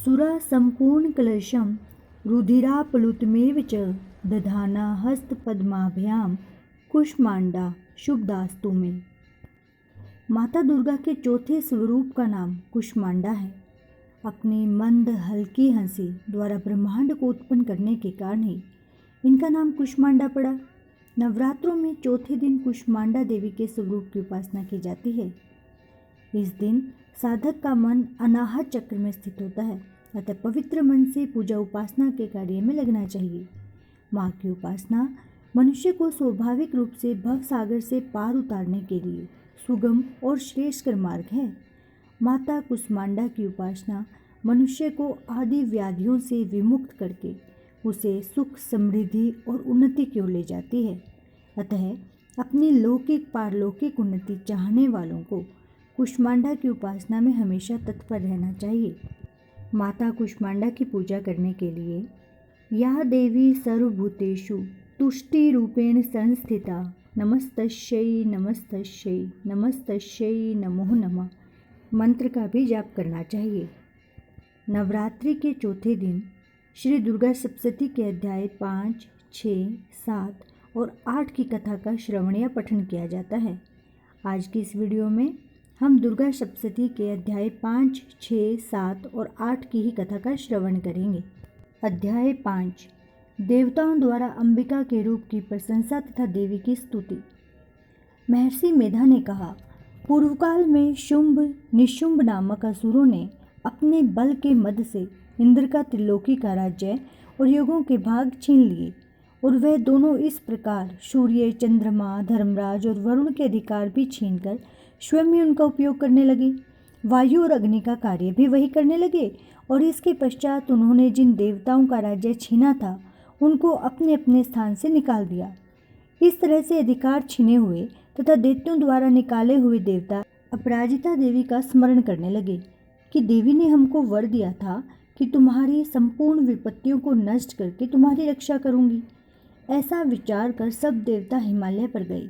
सुरा संपूर्ण कलशम रुधिराप्लुतमेव च दधाना हस्तपद्माभ्याम कुष्मांडा शुभदास्तु में। माता दुर्गा के चौथे स्वरूप का नाम कुष्मांडा है। अपनी मंद हल्की हंसी द्वारा ब्रह्मांड को उत्पन्न करने के कारण ही इनका नाम कुष्मांडा पड़ा। नवरात्रों में चौथे दिन कुष्मांडा देवी के स्वरूप की उपासना की जाती है। इस दिन साधक का मन अनाहत चक्र में स्थित होता है, अतः पवित्र मन से पूजा उपासना के कार्य में लगना चाहिए। माँ की उपासना मनुष्य को स्वाभाविक रूप से भव सागर से पार उतारने के लिए सुगम और श्रेष्ठकर मार्ग है। माता कुष्मांडा की उपासना मनुष्य को आदि व्याधियों से विमुक्त करके उसे सुख, समृद्धि और उन्नति की ओर ले जाती है। अतः अपनी लौकिक पारलौकिक उन्नति चाहने वालों को कुष्मांडा की उपासना में हमेशा तत्पर रहना चाहिए। माता कुष्मांडा की पूजा करने के लिए या देवी सर्वभूतेषु तुष्टि रूपेण संस्थिता नमस्तस्यै नमस्तस्यै नमस्तस्यै नमो नमः मंत्र का भी जाप करना चाहिए। नवरात्रि के चौथे दिन श्री दुर्गा सप्तशती के अध्याय 5, 6, 7 और 8 की कथा का श्रवण या पठन किया जाता है। आज की इस वीडियो में हम दुर्गा सप्तशती के अध्याय 5, 6, 7 और 8 की ही कथा का श्रवण करेंगे। अध्याय 5 देवताओं द्वारा अंबिका के रूप की प्रशंसा तथा देवी की स्तुति। महर्षि मेधा ने कहा, पूर्वकाल में शुंभ निशुंभ नामक असुरों ने अपने बल के मद से इंद्र का त्रिलोकी का राज्य और योगों के भाग छीन लिए, और वह दोनों इस प्रकार सूर्य, चंद्रमा, धर्मराज और वरुण के अधिकार भी छीनकर स्वयं ही उनका उपयोग करने लगे। वायु और अग्नि का कार्य भी वही करने लगे, और इसके पश्चात उन्होंने जिन देवताओं का राज्य छीना था उनको अपने अपने स्थान से निकाल दिया। इस तरह से अधिकार छीने हुए तथा दैत्यों द्वारा निकाले हुए देवता अपराजिता देवी का स्मरण करने लगे कि देवी ने हमको वर दिया था कि तुम्हारी संपूर्ण विपत्तियों को नष्ट करके तुम्हारी रक्षा करूंगी। ऐसा विचार कर सब देवता हिमालय पर गए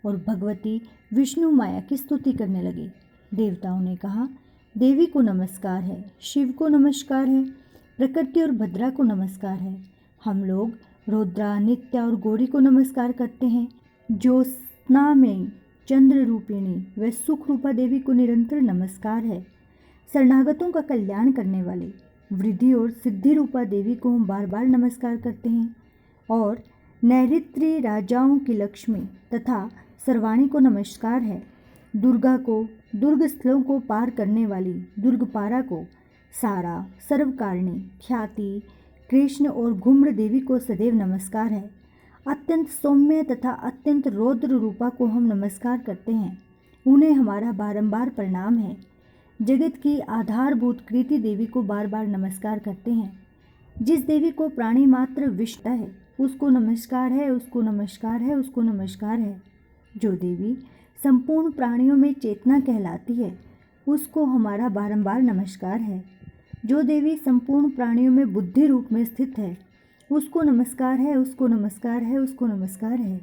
और भगवती विष्णु माया की स्तुति करने लगे। देवताओं ने कहा, देवी को नमस्कार है, शिव को नमस्कार है, प्रकृति और भद्रा को नमस्कार है। हम लोग रुद्रा, नित्या और गौरी को नमस्कार करते हैं। ज्योत्सना में चंद्र रूपिणी व सुख रूपा देवी को निरंतर नमस्कार है। शरणागतों का कल्याण करने वाले वृद्धि और सिद्धि रूपा देवी को हम बार बार नमस्कार करते हैं। और नैऋत्य राजाओं की लक्ष्मी तथा सर्वाणी को नमस्कार है। दुर्गा को, दुर्ग स्थलों को पार करने वाली दुर्गपारा को, सारा, सर्वकारिणी, ख्याति, कृष्ण और घुम्र देवी को सदैव नमस्कार है। अत्यंत सौम्य तथा अत्यंत रौद्र रूपा को हम नमस्कार करते हैं। उन्हें हमारा बारंबार प्रणाम है। जगत की आधारभूत कृति देवी को बार बार नमस्कार करते हैं। जिस देवी को प्राणी मात्र विष्टा है उसको नमस्कार है, उसको नमस्कार है, उसको नमस्कार है। जो देवी संपूर्ण प्राणियों में चेतना कहलाती है उसको हमारा बारंबार नमस्कार है। जो देवी संपूर्ण प्राणियों में बुद्धि रूप में स्थित है उसको नमस्कार है, उसको नमस्कार है, उसको नमस्कार है।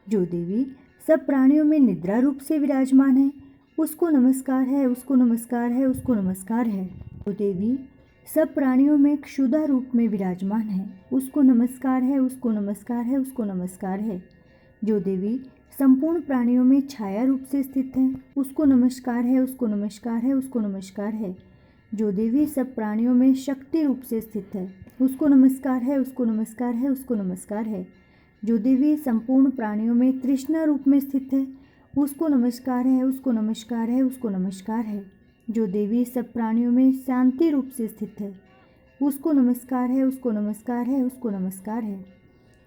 जो देवी सब प्राणियों में निद्रा रूप से विराजमान है उसको नमस्कार है, उसको नमस्कार है, उसको नमस्कार है। जो देवी सब प्राणियों में क्षुधा रूप में विराजमान है उसको नमस्कार है, उसको नमस्कार है, उसको नमस्कार है। जो देवी संपूर्ण प्राणियों में छाया रूप से स्थित है उसको नमस्कार है, उसको नमस्कार है, उसको नमस्कार है। जो देवी सब प्राणियों में शक्ति रूप से स्थित है उसको नमस्कार है, उसको नमस्कार है, उसको नमस्कार है। जो देवी संपूर्ण प्राणियों में तृष्णा रूप में स्थित है उसको नमस्कार है, उसको नमस्कार है, उसको नमस्कार है। जो देवी सब प्राणियों में शांति रूप से स्थित है उसको नमस्कार है, उसको नमस्कार है, उसको नमस्कार है।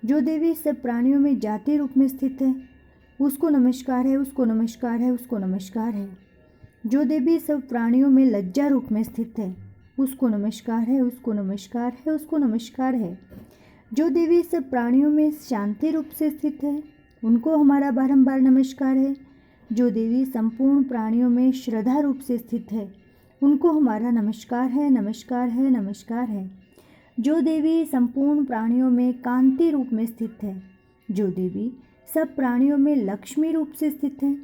जो देवी सब प्राणियों में जाति रूप में स्थित है उसको नमस्कार है, उसको नमस्कार है, उसको नमस्कार है। जो देवी सब प्राणियों में लज्जा रूप में स्थित है उसको नमस्कार है, उसको नमस्कार है, उसको नमस्कार है। जो देवी सब प्राणियों में शांति रूप से स्थित है उनको हमारा बारंबार नमस्कार है। जो देवी संपूर्ण प्राणियों में श्रद्धा रूप से स्थित है उनको हमारा नमस्कार है, नमस्कार है, नमस्कार है। जो देवी संपूर्ण प्राणियों में कांति रूप में स्थित है, जो देवी सब प्राणियों में लक्ष्मी रूप से स्थित है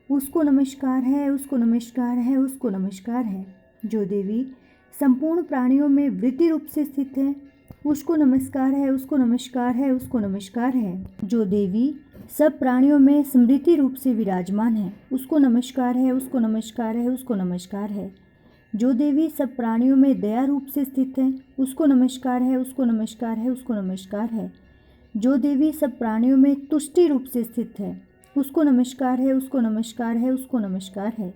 उसको नमस्कार है, उसको नमस्कार है, उसको नमस्कार है। जो देवी संपूर्ण प्राणियों में वृत्ति रूप से स्थित है, उसको नमस्कार है, उसको नमस्कार है, उसको नमस्कार है। जो देवी सब प्राणियों में स्मृति रूप से विराजमान है, उसको नमस्कार है, उसको नमस्कार है, उसको नमस्कार है। जो देवी सब प्राणियों में दया रूप से स्थित है, उसको नमस्कार है, उसको नमस्कार है, उसको नमस्कार है। जो देवी सब प्राणियों में तुष्टि रूप से स्थित है, उसको नमस्कार है, उसको नमस्कार है, उसको नमस्कार है।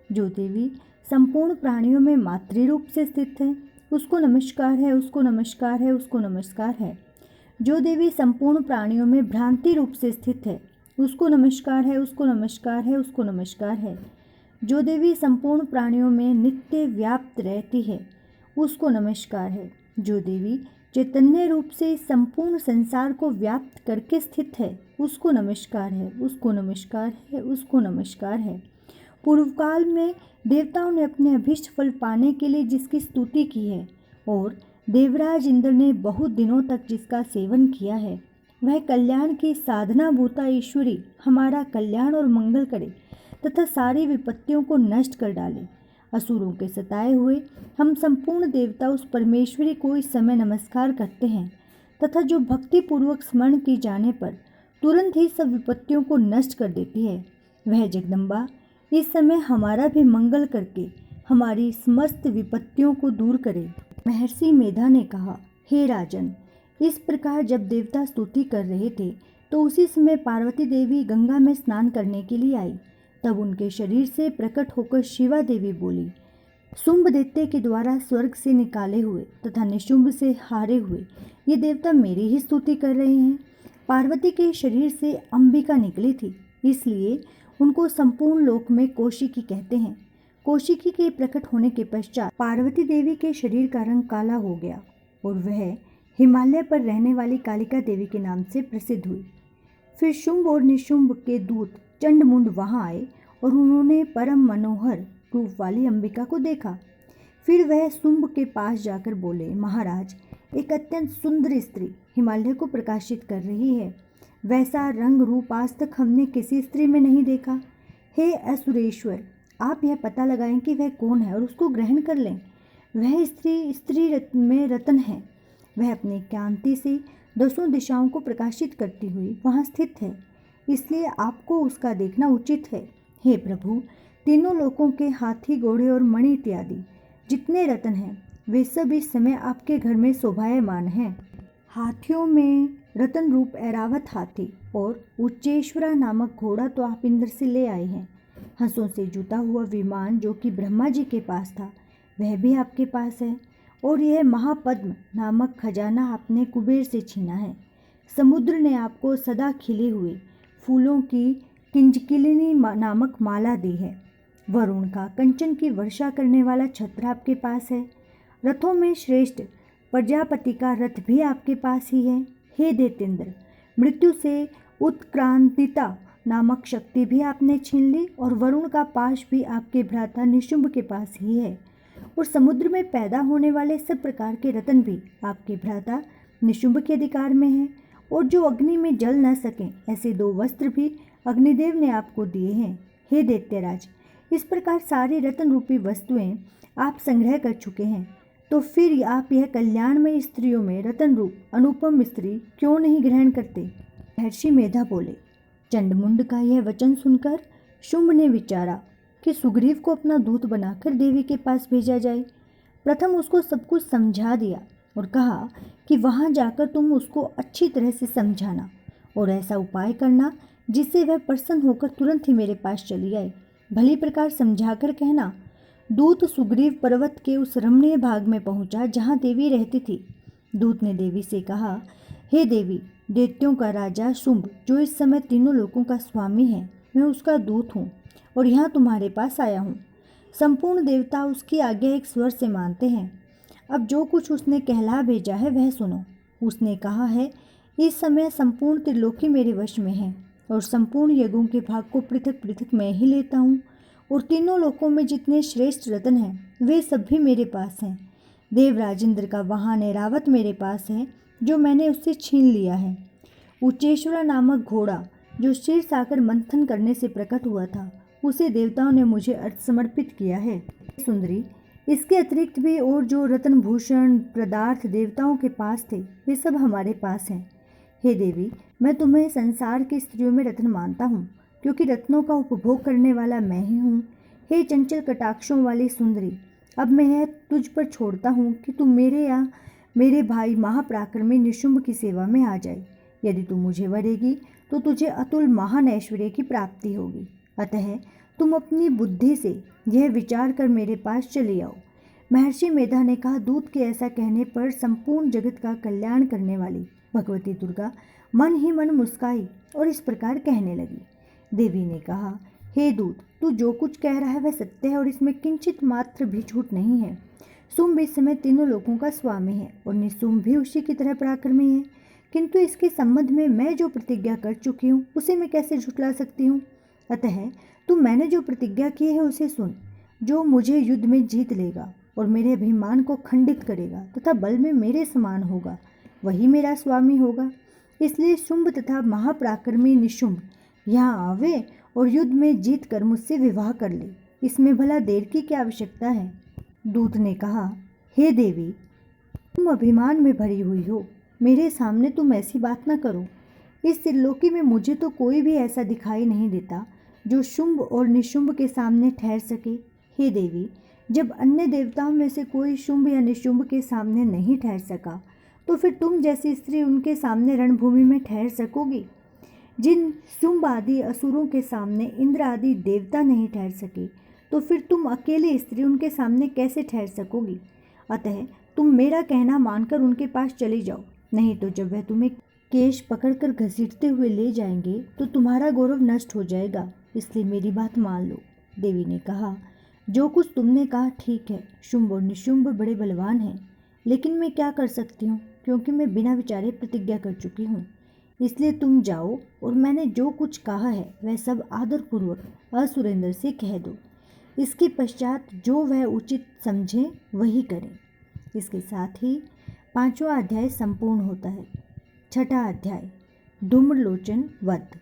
जो देवी संपूर्ण प्राणियों में मातृ रूप से स्थित है, उसको नमस्कार है, उसको नमस्कार है, उसको नमस्कार है। जो देवी संपूर्ण प्राणियों में भ्रांति रूप से स्थित है, उसको नमस्कार है, उसको नमस्कार है, उसको नमस्कार है। जो देवी संपूर्ण प्राणियों में नित्य व्याप्त रहती है, उसको नमस्कार है। जो देवी चैतन्य रूप से संपूर्ण संसार को व्याप्त करके स्थित है, उसको नमस्कार है, उसको नमस्कार है, उसको नमस्कार है। पूर्व काल में देवताओं ने अपने अभीष्ट फल पाने के लिए जिसकी स्तुति की है और देवराज इंद्र ने बहुत दिनों तक जिसका सेवन किया है, वह कल्याण की साधना भूता ईश्वरी हमारा कल्याण और मंगल करे तथा सारी विपत्तियों को नष्ट कर डाले। असुरों के सताए हुए हम संपूर्ण देवता उस परमेश्वरी को इस समय नमस्कार करते हैं तथा जो भक्ति पूर्वक स्मरण की जाने पर तुरंत ही सब विपत्तियों को नष्ट कर देती है, वह जगदम्बा इस समय हमारा भी मंगल करके हमारी समस्त विपत्तियों को दूर करे। महर्षि मेधा ने कहा, हे राजन, इस प्रकार जब देवता स्तुति कर रहे थे तो उसी समय पार्वती देवी गंगा में स्नान करने के लिए आई। तब उनके शरीर से प्रकट होकर शिवा देवी बोली, शुंभ दैत्य के द्वारा स्वर्ग से निकाले हुए तथा निशुंभ से हारे हुए ये देवता मेरी ही स्तुति कर रहे हैं। पार्वती के शरीर से अंबिका निकली थी, इसलिए उनको संपूर्ण लोक में कौशिकी कहते हैं। कौशिकी के प्रकट होने के पश्चात पार्वती देवी के शरीर का रंग काला हो गया और वह हिमालय पर रहने वाली कालिका देवी के नाम से प्रसिद्ध हुई। फिर शुंभ और निशुंभ के दूत चंडमुंड वहां आए और उन्होंने परम मनोहर रूप वाली अंबिका को देखा। फिर वह शुंभ के पास जाकर बोले, महाराज, एक अत्यंत सुंदर स्त्री हिमालय को प्रकाशित कर रही है। वैसा रंग रूप आज तक हमने किसी स्त्री में नहीं देखा। हे असुरेश्वर, आप यह पता लगाएं कि वह कौन है और उसको ग्रहण कर लें। वह स्त्री में रतन है। वह अपनी कांति से दसों दिशाओं को प्रकाशित करती हुई वहाँ स्थित है, इसलिए आपको उसका देखना उचित है। हे प्रभु, तीनों लोकों के हाथी, घोड़े और मणि इत्यादि जितने रत्न हैं, वे सब इस समय आपके घर में शोभायमान हैं। हाथियों में रतन रूप ऐरावत हाथी और उच्चेश्वरा नामक घोड़ा तो आप इंद्र से ले आए हैं। हंसों से जुटा हुआ विमान जो कि ब्रह्मा जी के पास था, वह भी आपके पास है। और यह महापद्म नामक खजाना आपने कुबेर से छीना है। समुद्र ने आपको सदा खिले हुए फूलों की किंजकिलिनी नामक माला दी है। वरुण का कंचन की वर्षा करने वाला छत्र आपके पास है। रथों में श्रेष्ठ प्रजापति का रथ भी आपके पास ही है। हे दैत्येंद्र, मृत्यु से उत्क्रांतिता नामक शक्ति भी आपने छीन ली और वरुण का पाश भी आपके भ्राता निशुंभ के पास ही है। और समुद्र में पैदा होने वाले सब प्रकार के रत्न भी आपके भ्राता निशुंभ के अधिकार में हैं। और जो अग्नि में जल न सकें ऐसे 2 वस्त्र भी अग्निदेव ने आपको दिए हैं। हे दैत्यराज, इस प्रकार सारी रत्न रूपी वस्तुएं आप संग्रह कर चुके हैं, तो फिर आप यह कल्याणमय स्त्रियों में रतन रूप अनुपम स्त्री क्यों नहीं ग्रहण करते? महर्षि मेधा बोले। चंडमुंड का यह वचन सुनकर शुंभ ने विचारा कि सुग्रीव को अपना दूत बनाकर देवी के पास भेजा जाए। प्रथम उसको सब कुछ समझा दिया और कहा कि वहां जाकर तुम उसको अच्छी तरह से समझाना और ऐसा उपाय करना जिससे वह प्रसन्न होकर तुरंत ही मेरे पास चली आए। भली प्रकार समझाकर कहना। दूत सुग्रीव पर्वत के उस रमणीय भाग में पहुंचा जहां देवी रहती थी। दूत ने देवी से कहा, हे देवी, दैत्यों का राजा शुंभ जो इस समय तीनों लोकों का स्वामी है, मैं उसका दूत हूँ और यहाँ तुम्हारे पास आया हूँ। संपूर्ण देवता उसकी आज्ञा एक स्वर से मानते हैं। अब जो कुछ उसने कहला भेजा है वह सुनो। उसने कहा है, इस समय संपूर्ण त्रिलोकी मेरे वश में है और संपूर्ण यज्ञों के भाग को पृथक पृथक मैं ही लेता हूँ और तीनों लोकों में जितने श्रेष्ठ रत्न हैं वे सब भी मेरे पास हैं। देवराज इंद्र का वाहन ऐरावत मेरे पास है जो मैंने उससे छीन लिया है। उच्चेश्वरा नामक घोड़ा जो क्षीर सागर मंथन करने से प्रकट हुआ था, उसे देवताओं ने मुझे अर्थ समर्पित किया है। सुंदरी, इसके अतिरिक्त भी और जो रत्नभूषण पदार्थ देवताओं के पास थे वे सब हमारे पास हैं। हे देवी, मैं तुम्हें संसार की स्त्रियों में रत्न मानता हूँ, क्योंकि रत्नों का उपभोग करने वाला मैं ही हूँ। हे चंचल कटाक्षों वाली सुंदरी, अब मैं यह तुझ पर छोड़ता हूँ कि तू मेरे या मेरे भाई महापराक्रमी निशुंभ की सेवा में आ जाए। यदि तू मुझे वरेगी तो तुझे अतुल महान ऐश्वर्य की प्राप्ति होगी। अतः तुम अपनी बुद्धि से यह विचार कर मेरे पास चले आओ। महर्षि मेधा ने कहा, दूत के ऐसा कहने पर संपूर्ण जगत का कल्याण करने वाली भगवती दुर्गा मन ही मन मुस्काई और इस प्रकार कहने लगी। देवी ने कहा, हे दूत, तू जो कुछ कह रहा है वह सत्य है और इसमें किंचित मात्र भी झूठ नहीं है। शुंभ इस समय तीनों लोकों का स्वामी है और निशुंभ भी उसी की तरह पराक्रमी है, किंतु इसके संबंध में मैं जो प्रतिज्ञा कर चुकी हूँ उसे मैं कैसे झुठला सकती हूँ। अतः तू मैंने जो प्रतिज्ञा की है उसे सुन। जो मुझे युद्ध में जीत लेगा और मेरे अभिमान को खंडित करेगा तथा बल में मेरे समान होगा, वही मेरा स्वामी होगा। इसलिए शुंभ तथा महापराक्रमी निशुंभ यहाँ आवे और युद्ध में जीत कर मुझसे विवाह कर ले। इसमें भला देर की क्या आवश्यकता है। दूत ने कहा, हे देवी, तुम अभिमान में भरी हुई हो, मेरे सामने तुम ऐसी बात न करो। इस त्रिलोकी में मुझे तो कोई भी ऐसा दिखाई नहीं देता जो शुंभ और निशुंभ के सामने ठहर सके। हे देवी, जब अन्य देवताओं में से कोई शुंभ या निशुंभ के सामने नहीं ठहर सका, तो फिर तुम जैसी स्त्री उनके सामने रणभूमि में ठहर सकोगी। जिन शुंभ आदि असुरों के सामने इंद्र आदि देवता नहीं ठहर सके, तो फिर तुम अकेली स्त्री उनके सामने कैसे ठहर सकोगी। अतः तुम मेरा कहना मानकर उनके पास चली जाओ, नहीं तो जब वह तुम्हें केश पकड़कर घसीटते हुए ले जाएंगे तो तुम्हारा गौरव नष्ट हो जाएगा। इसलिए मेरी बात मान लो। देवी ने कहा, जो कुछ तुमने कहा ठीक है। शुंभ और निशुंभ बड़े बलवान हैं, लेकिन मैं क्या कर सकती हूँ, क्योंकि मैं बिना विचारे प्रतिज्ञा कर चुकी हूँ। इसलिए तुम जाओ और मैंने जो कुछ कहा है वह सब आदरपूर्वक असुरेंद्र से कह दो। इसके पश्चात जो वह उचित समझे वही करें। इसके साथ ही 5वां अध्याय संपूर्ण होता है। 6ठा अध्याय, धूम्रलोचन वध।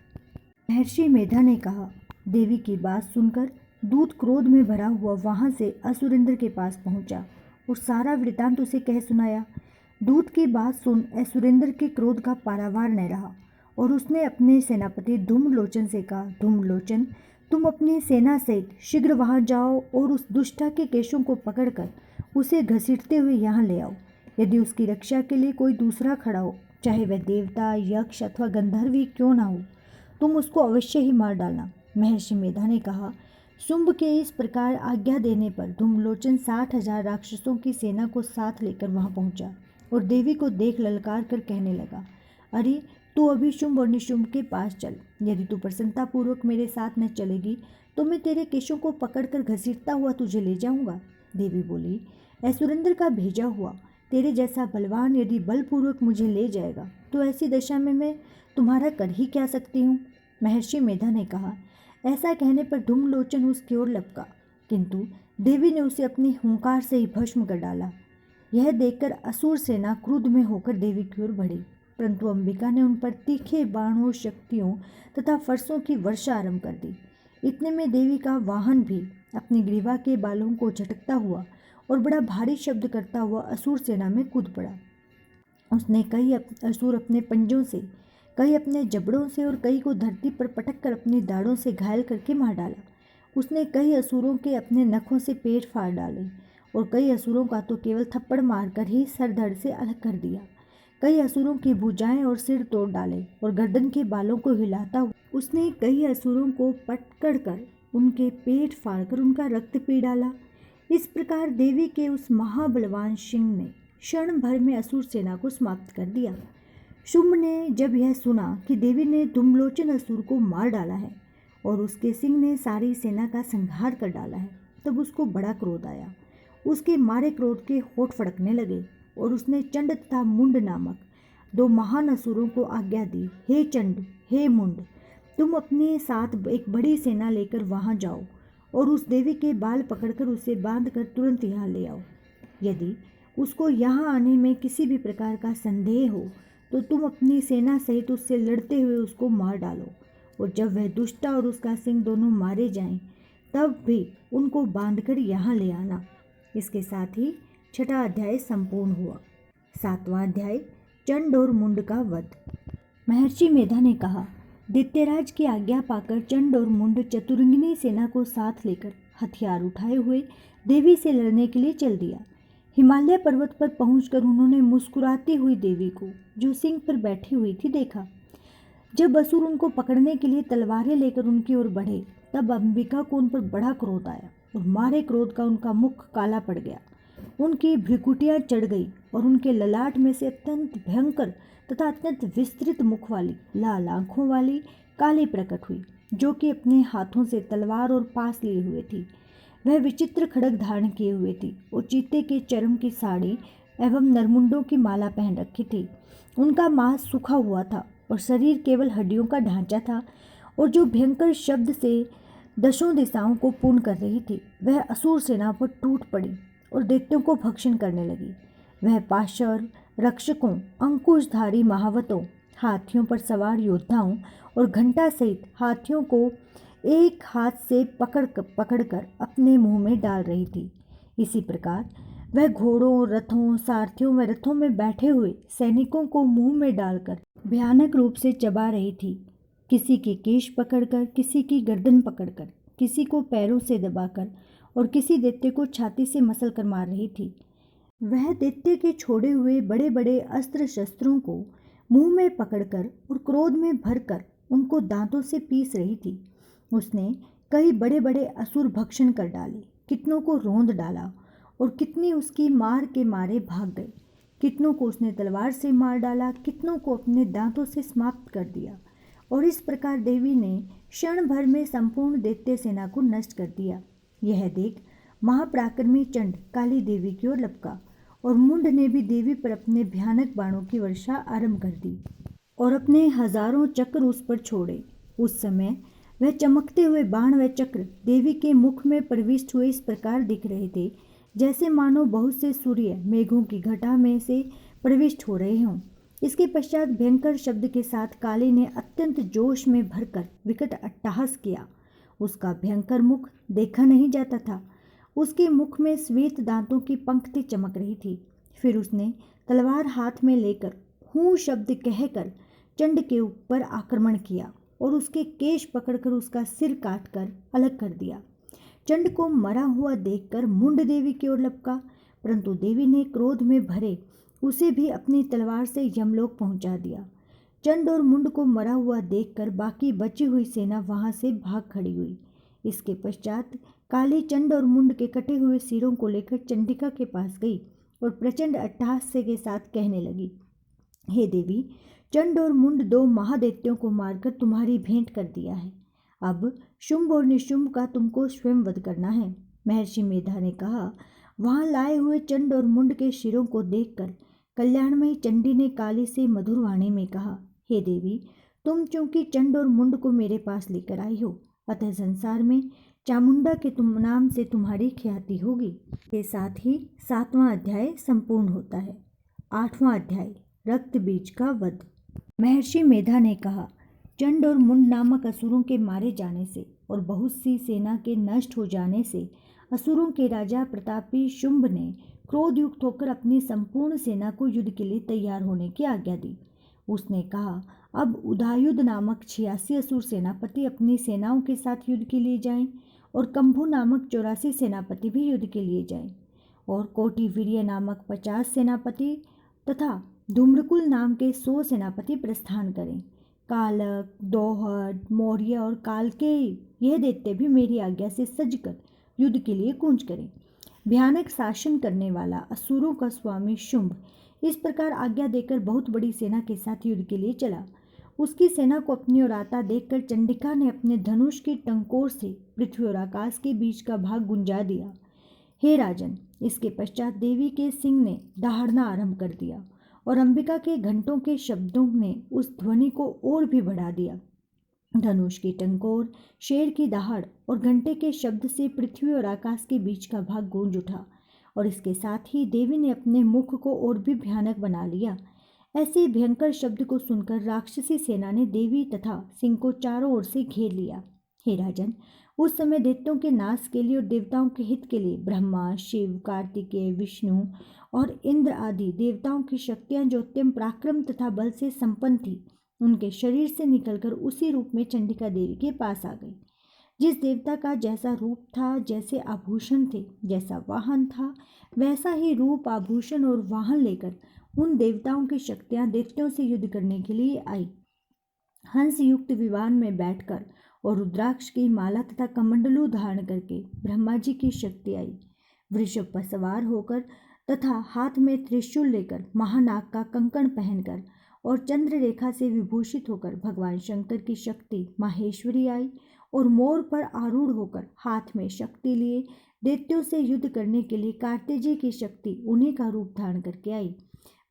महर्षि मेधा ने कहा, देवी की बात सुनकर दूत क्रोध में भरा हुआ वहां से असुरेंद्र के पास पहुंचा और सारा वृतांत उसे कह सुनाया। दूत की बात सुन असुरेंद्र के क्रोध का पारावार न रहा और उसने अपने सेनापति धूम्रलोचन से कहा, धूम्रलोचन, तुम अपनी सेना सहित शीघ्र वहां जाओ और उस दुष्टा के केशों को पकड़कर उसे घसीटते हुए यहाँ ले आओ। यदि उसकी रक्षा के लिए कोई दूसरा खड़ा हो, चाहे वह देवता, यक्ष अथवा गंधर्व ही क्यों ना हो, तुम उसको अवश्य ही मार डालना। महर्षि मेधा ने कहा, शुंभ के इस प्रकार आज्ञा देने पर धूम्रलोचन 60,000 राक्षसों की सेना को साथ लेकर वहां पहुंचा और देवी को देख ललकार कर कहने लगा, अरे तू अभी शुंभ और निशुंभ के पास चल। यदि तू प्रसन्नतापूर्वक मेरे साथ न चलेगी तो मैं तेरे केशों को पकड़कर घसीटता हुआ तुझे ले जाऊंगा। देवी बोली, असुरेंद्र का भेजा हुआ तेरे जैसा बलवान यदि बलपूर्वक मुझे ले जाएगा तो ऐसी दशा में मैं तुम्हारा कर ही क्या सकती हूँ। महर्षि मेधा ने कहा। ऐसा कहने पर धूम्रलोचन उसकी ओर लपका, किंतु देवी ने उसे अपनी हुंकार से ही भस्म कर डाला। यह देखकर असुर सेना क्रुद्ध में होकर देवी की ओर बढ़ी, परंतु अंबिका ने उन पर तीखे बाणों, शक्तियों तथा फरसों की वर्षा आरंभ कर दी। इतने में देवी का वाहन भी अपनी ग्रीवा के बालों को झटकता हुआ और बड़ा भारी शब्द करता हुआ असुर सेना में कूद पड़ा। उसने कई असुर अपने पंजों से, कई अपने जबड़ों से और कई को धरती पर पटक कर अपनी दाढ़ों से घायल करके मार डाला। उसने कई असुरों के अपने नखों से पेट फाड़ डाले और कई असुरों का तो केवल थप्पड़ मारकर ही सर धड़ से अलग कर दिया। कई असुरों की भुजाएं और सिर तोड़ डाले और गर्दन के बालों को हिलाता हुआ उसने कई असुरों को पकड़ कर उनके पेट फाड़कर उनका रक्त पी डाला। इस प्रकार देवी के उस महाबलवान सिंह ने क्षण भर में असुर सेना को समाप्त कर दिया। शुंभ ने जब यह सुना कि देवी ने धूम्रलोचन असुर को मार डाला है और उसके सिंह ने सारी सेना का संहार कर डाला है, तब उसको बड़ा क्रोध आया। उसके मारे क्रोध के होठ फड़कने लगे और उसने चंड तथा मुंड नामक 2 महान असुरों को आज्ञा दी, हे चंड, हे मुंड, तुम अपने साथ एक बड़ी सेना लेकर वहां जाओ और उस देवी के बाल पकड़कर उसे बांधकर तुरंत यहाँ ले आओ। यदि उसको यहाँ आने में किसी भी प्रकार का संदेह हो तो तुम अपनी सेना सहित उससे लड़ते हुए उसको मार डालो और जब वह दुष्टा और उसका सिंह दोनों मारे जाएं, तब भी उनको बांधकर यहाँ ले आना। इसके साथ ही 6वां अध्याय संपूर्ण हुआ। 7वां अध्याय चंड और मुंड का वध। महर्षि मेधा ने कहा, दैत्यराज की आज्ञा पाकर चंड और मुंड चतुरंगिनी सेना को साथ लेकर हथियार उठाए हुए देवी से लड़ने के लिए चल दिया। हिमालय पर्वत पर पहुंचकर उन्होंने मुस्कुराती हुई देवी को, जो सिंह पर बैठी हुई थी, देखा। जब असुर उनको पकड़ने के लिए तलवारें लेकर उनकी ओर बढ़े, तब अंबिका को उन पर बड़ा क्रोध आया और मारे क्रोध का उनका मुख काला पड़ गया। उनकी भ्रिकुटियां चढ़ गई और उनके ललाट में से अत्यंत भयंकर तथा अत्यंत विस्तृत मुख वाली लाल आंखों वाली काली प्रकट हुई, जो कि अपने हाथों से तलवार और पास लिए हुए थी। वह विचित्र खड्ग धारण किए हुए थी और चीते के चर्म की साड़ी एवं नरमुंडों की माला पहन रखी थी। उनका मांस सूखा हुआ था और शरीर केवल हड्डियों का ढांचा था, और जो भयंकर शब्द से दशों दिशाओं को पूर्ण कर रही थी, वह असुर सेना पर टूट पड़ी और दैत्यों को भक्षण करने लगी। वह पाशर रक्षकों, अंकुशधारी महावतों, हाथियों पर सवार योद्धाओं और घंटा सहित हाथियों को एक हाथ से पकड़कर अपने मुंह में डाल रही थी। इसी प्रकार वह घोड़ों, रथों, सारथियों व रथों में बैठे हुए सैनिकों को मुंह में डालकर भयानक रूप से चबा रही थी। किसी की केश पकड़कर, किसी की गर्दन पकड़कर, किसी को पैरों से दबाकर और किसी दैत्य को छाती से मसल कर मार रही थी। वह दैत्य के छोड़े हुए बड़े बड़े अस्त्र शस्त्रों को मुंह में पकड़कर और क्रोध में भरकर उनको दांतों से पीस रही थी। उसने कई बड़े बड़े असुर भक्षण कर डाले, कितनों को रौंद डाला और कितनी उसकी मार के मारे भाग गए। कितनों को उसने तलवार से मार डाला, कितनों को अपने दांतों से समाप्त कर दिया। और इस प्रकार देवी ने क्षण भर में संपूर्ण दैत्य सेना को नष्ट कर दिया। यह देख महापराक्रमी चंड काली देवी की ओर लपका और मुंड ने भी देवी पर अपने भयानक बाणों की वर्षा आरंभ कर दी और अपने हजारों चक्र उस पर छोड़े। उस समय वह चमकते हुए बाण व चक्र देवी के मुख में प्रविष्ट हुए इस प्रकार दिख रहे थे, जैसे मानो बहुत से सूर्य मेघों की घटा में से प्रविष्ट हो रहे हों। इसके पश्चात भयंकर शब्द के साथ काली ने अत्यंत जोश में भरकर विकट अट्टहास किया। उसका भयंकर मुख देखा नहीं जाता था। उसके मुख में श्वेत दांतों की पंक्ति चमक रही थी। फिर उसने तलवार हाथ में लेकर हूँ शब्द कहकर चंड के ऊपर आक्रमण किया और उसके केश पकड़कर उसका सिर काटकर अलग कर दिया। चंड को मरा हुआ देखकर मुंड देवी की ओर लपका, परंतु देवी ने क्रोध में भरे उसे भी अपनी तलवार से यमलोक पहुंचा दिया। चंड और मुंड को मरा हुआ देखकर बाकी बची हुई सेना वहां से भाग खड़ी हुई। इसके पश्चात काली चंड और मुंड के कटे हुए सिरों को लेकर चंडिका के पास गई और प्रचंड अट्टहास्य के साथ कहने लगी, हे देवी, चंड और मुंड दो महादैत्यों को मारकर तुम्हारी भेंट कर दिया है। अब शुंभ और निशुंभ का तुमको स्वयं वध करना है। महर्षि मेधा ने कहा। वहां लाए हुए चंड और मुंड के शिरों को देखकर कल्याणमयी चंडी ने काली से मधुर वाणी में कहा, हे देवी, तुम चूंकि चंड और मुंड को मेरे पास लेकर आई हो, अतः संसार में चामुंडा के नाम से तुम्हारी ख्याति होगी। के साथ ही 7वां अध्याय संपूर्ण होता है। 8वां अध्याय रक्त बीज का वध। महर्षि मेधा ने कहा, चंड और मुंड नामक असुरों के मारे जाने से और बहुत सी सेना के नष्ट हो जाने से असुरों के राजा प्रतापी शुंभ ने क्रोधयुक्त होकर अपनी संपूर्ण सेना को युद्ध के लिए तैयार होने की आज्ञा दी। उसने कहा, अब उदायुध नामक 86 असुर सेनापति अपनी सेनाओं के साथ युद्ध के लिए जाएं और कंभु नामक 84 सेनापति भी युद्ध के लिए जाएं और कोटिवीर्य नामक 50 सेनापति तथा धूम्रकुल नाम के 100 सेनापति प्रस्थान करें। कालक, दोहद, मौर्य और कालकेय यह दैत्य भी मेरी आज्ञा से सजकर युद्ध के लिए कूच करें। भयानक शासन करने वाला असुरों का स्वामी शुंभ इस प्रकार आज्ञा देकर बहुत बड़ी सेना के साथ युद्ध के लिए चला। उसकी सेना को अपनी ओर आता देखकर चंडिका ने अपने धनुष की टंकोर से पृथ्वी और आकाश के बीच का भाग गुंजा दिया। हे राजन, इसके पश्चात देवी के सिंह ने दहाड़ना आरंभ कर दिया और अंबिका के घंटों के शब्दों ने उस ध्वनि को और भी बढ़ा दिया। धनुष की टंकोर, शेर की दहाड़ और घंटे के शब्द से पृथ्वी और आकाश के बीच का भाग गूंज उठा और इसके साथ ही देवी ने अपने मुख को और भी भयानक बना लिया। ऐसे भयंकर शब्द को सुनकर राक्षसी सेना ने देवी तथा सिंह को चारों ओर से घेर लिया। हे राजन, उस समय दैत्यों के नाश के लिए और देवताओं के हित के लिए ब्रह्मा, शिव, कार्तिकेय, विष्णु और इंद्र आदि देवताओं की शक्तियां जो अत्यंत पराक्रम तथा बल से संपन्न थी, उनके शरीर से निकलकर उसी रूप में चंडिका देवी के पास आ गई। जिस देवता का जैसा रूप था, जैसे आभूषण थे, जैसा वाहन था, वैसा ही रूप, आभूषण और वाहन लेकर उन देवताओं की शक्तियां दैत्यों से युद्ध करने के लिए आई। हंस युक्त विमान में बैठकर और रुद्राक्ष की माला तथा कमंडलू धारण करके ब्रह्मा जी की शक्ति आई। वृषभ पर सवार होकर तथा हाथ में त्रिशूल लेकर, महानाग का कंकण पहनकर और चंद्र रेखा से विभूषित होकर भगवान शंकर की शक्ति माहेश्वरी आई और मोर पर आरूढ़ होकर हाथ में शक्ति लिए दैत्यों से युद्ध करने के लिए कार्तिजी की शक्ति उन्हीं का रूप धारण करके आई।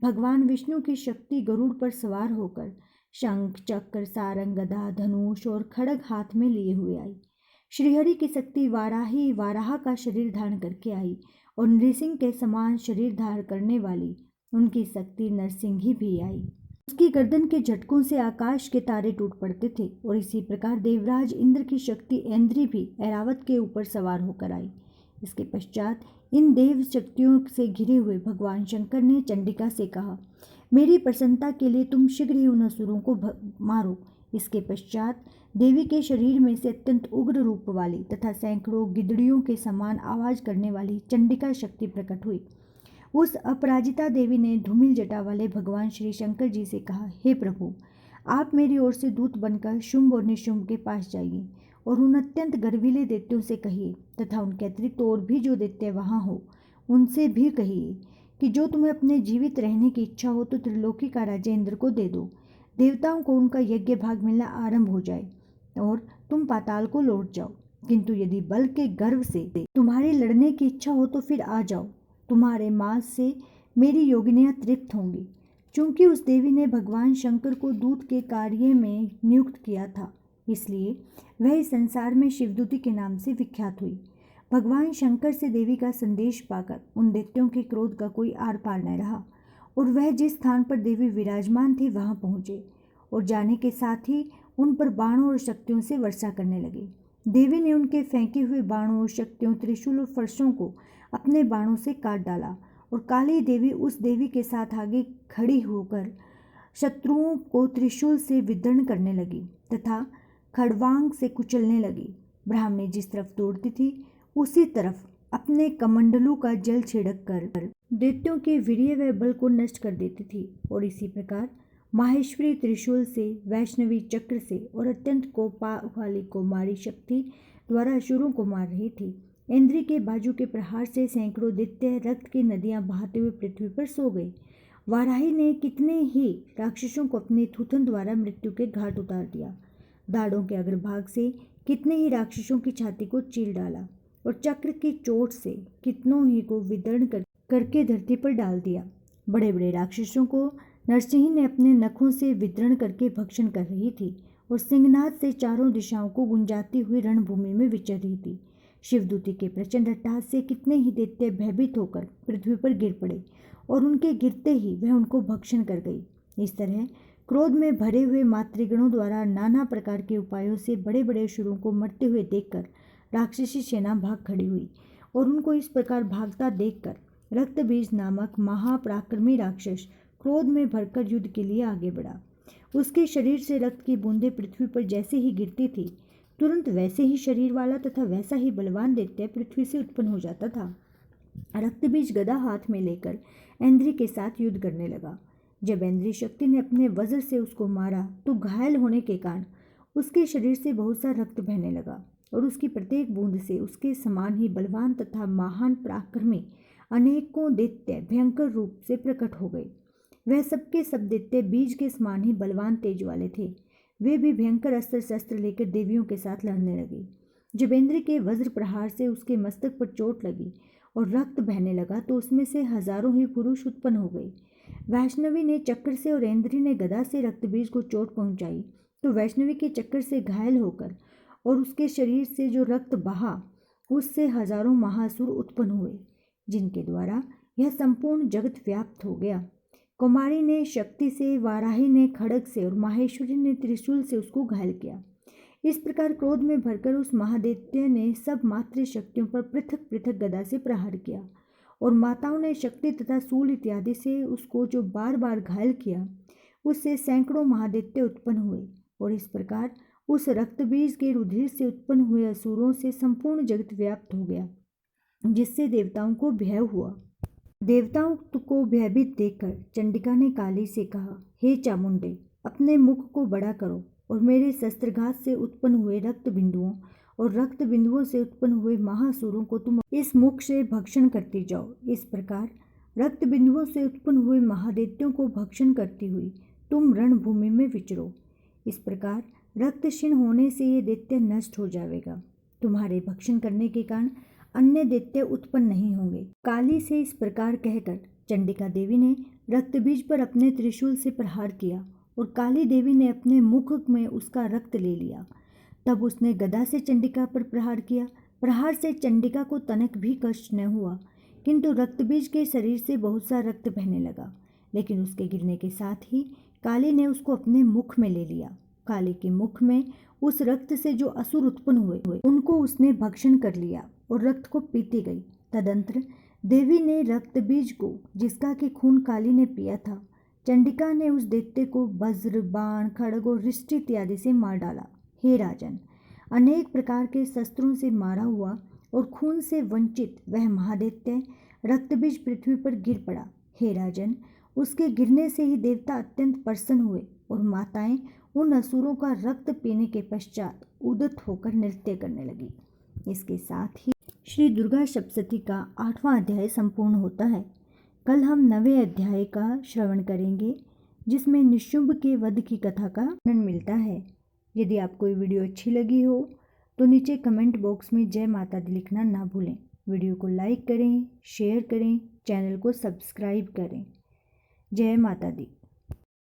भगवान विष्णु की शक्ति गरुड़ पर सवार होकर शंख, चक्र, सारंग, गदा, धनुष और खड्ग हाथ में लिए हुए आई। श्रीहरि की शक्ति वाराही वाराह का शरीर धारण करके आई और नृसिंह के समान शरीर धारण करने वाली उनकी शक्ति नरसिंही भी आई। उसकी गर्दन के झटकों से आकाश के तारे टूट पड़ते थे और इसी प्रकार देवराज इंद्र की शक्ति ऐन्द्री भी ऐरावत के ऊपर सवार होकर आई। इसके पश्चात इन देव शक्तियों से घिरे हुए भगवान शंकर ने चंडिका से कहा, मेरी प्रसन्नता के लिए तुम शीघ्र ही उन असुरों को मारो। इसके पश्चात देवी के शरीर में से अत्यंत उग्र रूप वाली तथा सैकड़ों गिदड़ियों के समान आवाज करने वाली चंडिका शक्ति प्रकट हुई। उस अपराजिता देवी ने धूमिल जटा वाले भगवान श्री शंकर जी से कहा, हे प्रभु, आप मेरी ओर से दूत बनकर शुंभ और निशुंभ के पास जाइए और उन अत्यंत गर्वीले दैत्यों से कहिए तथा उनके अतिरिक्त और भी जो दैत्य वहाँ हो उनसे भी कहिए कि जो तुम्हें अपने जीवित रहने की इच्छा हो तो त्रिलोकी का राज्य इंद्र को दे दो। देवताओं को उनका यज्ञ भाग मिलना आरंभ हो जाए और तुम पाताल को लौट जाओ। किंतु यदि बल के गर्व से तुम्हारी लड़ने की इच्छा हो तो फिर आ जाओ, तुम्हारे मांस से मेरी योगिनियां तृप्त होंगी। चूंकि उस देवी ने भगवान शंकर को दूत के कार्य में नियुक्त किया था, इसलिए वह इस संसार में शिवदूती के नाम से विख्यात हुई। भगवान शंकर से देवी का संदेश पाकर उन दैत्यों के क्रोध का कोई आर पार न रहा और वह जिस स्थान पर देवी विराजमान थी वहां पहुंचे और जाने के साथ ही उन पर बाणों और शक्तियों से वर्षा करने लगे। देवी ने उनके फेंके हुए बाणों, शक्तियों, त्रिशूल और फर्शों को अपने बाणों से काट डाला और काली देवी उस देवी के साथ आगे खड़ी होकर शत्रुओं को त्रिशूल से विदर्ण करने लगी तथा खड़वांग से कुचलने लगी। ब्राह्मणी जिस तरफ दौड़ती थी उसी तरफ अपने कमंडलू का जल छिड़क कर दैत्यों के वीर्य व बल को नष्ट कर देती थी और इसी प्रकार माहेश्वरी त्रिशूल से, वैष्णवी चक्र से और अत्यंत कोपा वाली कुमारी शक्ति द्वारा असुरों को मार रही थी। इंद्री के बाजू के प्रहार से सैकड़ों दैत्य रक्त की नदियां बहाते हुए पृथ्वी पर सो गए। वाराही ने कितने ही राक्षसों को अपने थूथन द्वारा मृत्यु के घाट उतार दिया। दाढ़ों के अग्रभाग से कितने ही राक्षसों की छाती को चीर डाला और चक्र की चोट से कितनों ही को विदर्ण करके धरती पर डाल दिया। बड़े बड़े राक्षसों को नरसिंह ने अपने नखों से विदर्ण करके भक्षण कर रही थी और सिंहनाद से चारों दिशाओं को गुंजाती हुई रणभूमि में विचर रही थी। शिवदूती के प्रचंड अट्टहास से कितने ही दैत्य भयभीत होकर पृथ्वी पर गिर पड़े और उनके गिरते ही वह उनको भक्षण कर गई। इस तरह क्रोध में भरे हुए मातृगणों द्वारा नाना प्रकार के उपायों से बड़े बड़े असुरों को मरते हुए देखकर राक्षसी सेना भाग खड़ी हुई और उनको इस प्रकार भागता देखकर रक्तबीज नामक महापराक्रमी राक्षस क्रोध में भरकर युद्ध के लिए आगे बढ़ा। उसके शरीर से रक्त की बूंदें पृथ्वी पर जैसे ही गिरती थी, तुरंत वैसे ही शरीर वाला तथा वैसा ही बलवान दैत्य पृथ्वी से उत्पन्न हो जाता था। रक्तबीज गदा हाथ में लेकर ऐन्द्री के साथ युद्ध करने लगा। जब ऐन्द्री शक्ति ने अपने वज्र से उसको मारा तो घायल होने के कारण उसके शरीर से बहुत सा रक्त बहने लगा और उसकी प्रत्येक बूंद से उसके समान ही बलवान तथा महान पराक्रमी अनेकों दैत्य भयंकर रूप से प्रकट हो गए। वह सबके सब दैत्य बीज के समान ही बलवान तेज वाले थे। वे भी भयंकर अस्त्र शस्त्र लेकर देवियों के साथ लड़ने लगे। जब इंद्र के वज्र प्रहार से उसके मस्तक पर चोट लगी और रक्त बहने लगा तो उसमें से हजारों ही पुरुष उत्पन्न हो गए। वैष्णवी ने चक्र से और इंद्री ने गदा से रक्तबीज को चोट पहुंचाई तो वैष्णवी के चक्र से घायल होकर और उसके शरीर से जो रक्त बहा उससे हजारों महासुर उत्पन्न हुए, जिनके द्वारा यह संपूर्ण जगत व्याप्त हो गया। कुमारी ने शक्ति से, वाराही ने खड्ग से और माहेश्वरी ने त्रिशूल से उसको घायल किया। इस प्रकार क्रोध में भरकर उस महादैत्य ने सब मातृ शक्तियों पर पृथक पृथक गदा से प्रहार किया और माताओं ने शक्ति तथा सूल इत्यादि से उसको जो बार बार घायल किया, उससे सैकड़ों महादैत्य उत्पन्न हुए और इस प्रकार उस रक्तबीज के रुधिर से उत्पन्न हुए असुरों से संपूर्ण जगत व्याप्त हो गया, जिससे देवताओं को भय हुआ। देवताओं को भयभीत देखकर चंडिका ने काली से कहा, हे चामुंडे, अपने मुख को बड़ा करो और मेरे शस्त्रघात से उत्पन्न हुए रक्त बिंदुओं और रक्त बिंदुओं से उत्पन्न हुए महासुरों को तुम इस मुख से भक्षण करती जाओ। इस प्रकार रक्त बिंदुओं से उत्पन्न हुए महादैत्यों को भक्षण करती हुई तुम रणभूमि में विचरो। इस प्रकार रक्त क्षीण होने से ये दैत्य नष्ट हो जाएगा। तुम्हारे भक्षण करने के कारण अन्य दैत्य उत्पन्न नहीं होंगे। काली से इस प्रकार कहकर चंडिका देवी ने रक्तबीज पर अपने त्रिशूल से प्रहार किया और काली देवी ने अपने मुख में उसका रक्त ले लिया। तब उसने गदा से चंडिका पर प्रहार किया। प्रहार से चंडिका को तनक भी कष्ट न हुआ, किंतु रक्तबीज के शरीर से बहुत सा रक्त बहने लगा। लेकिन उसके गिरने के साथ ही काली ने उसको अपने मुख में ले लिया। काली के मुख में उस रक्त से जो असुर उत्पन्न हुए उनको उसने भक्षण कर लिया और रक्त को पीती गई। तदंतर देवी ने रक्तबीज को, जिसका कि खून काली ने पिया था, चंडिका ने उस दैत्य को वज्र, बाण, खड्ग और रिष्टि इत्यादि से मार डाला। हे राजन, अनेक प्रकार के शस्त्रों से मारा हुआ और खून से वंचित वह महादैत्य रक्तबीज पृथ्वी पर गिर पड़ा। हे राजन, उसके गिरने से ही देवता अत्यंत प्रसन्न हुए और माताएं उन असुरों का रक्त पीने के पश्चात उद्यत होकर नृत्य करने लगी। इसके साथ ही श्री दुर्गा सप्तशती का 8वां अध्याय संपूर्ण होता है। कल हम 9वें अध्याय का श्रवण करेंगे, जिसमें निशुंभ के वध की कथा का वर्णन मिलता है। यदि आपको ये वीडियो अच्छी लगी हो तो नीचे कमेंट बॉक्स में जय माता दी लिखना ना भूलें। वीडियो को लाइक करें, शेयर करें, चैनल को सब्सक्राइब करें। जय माता दी।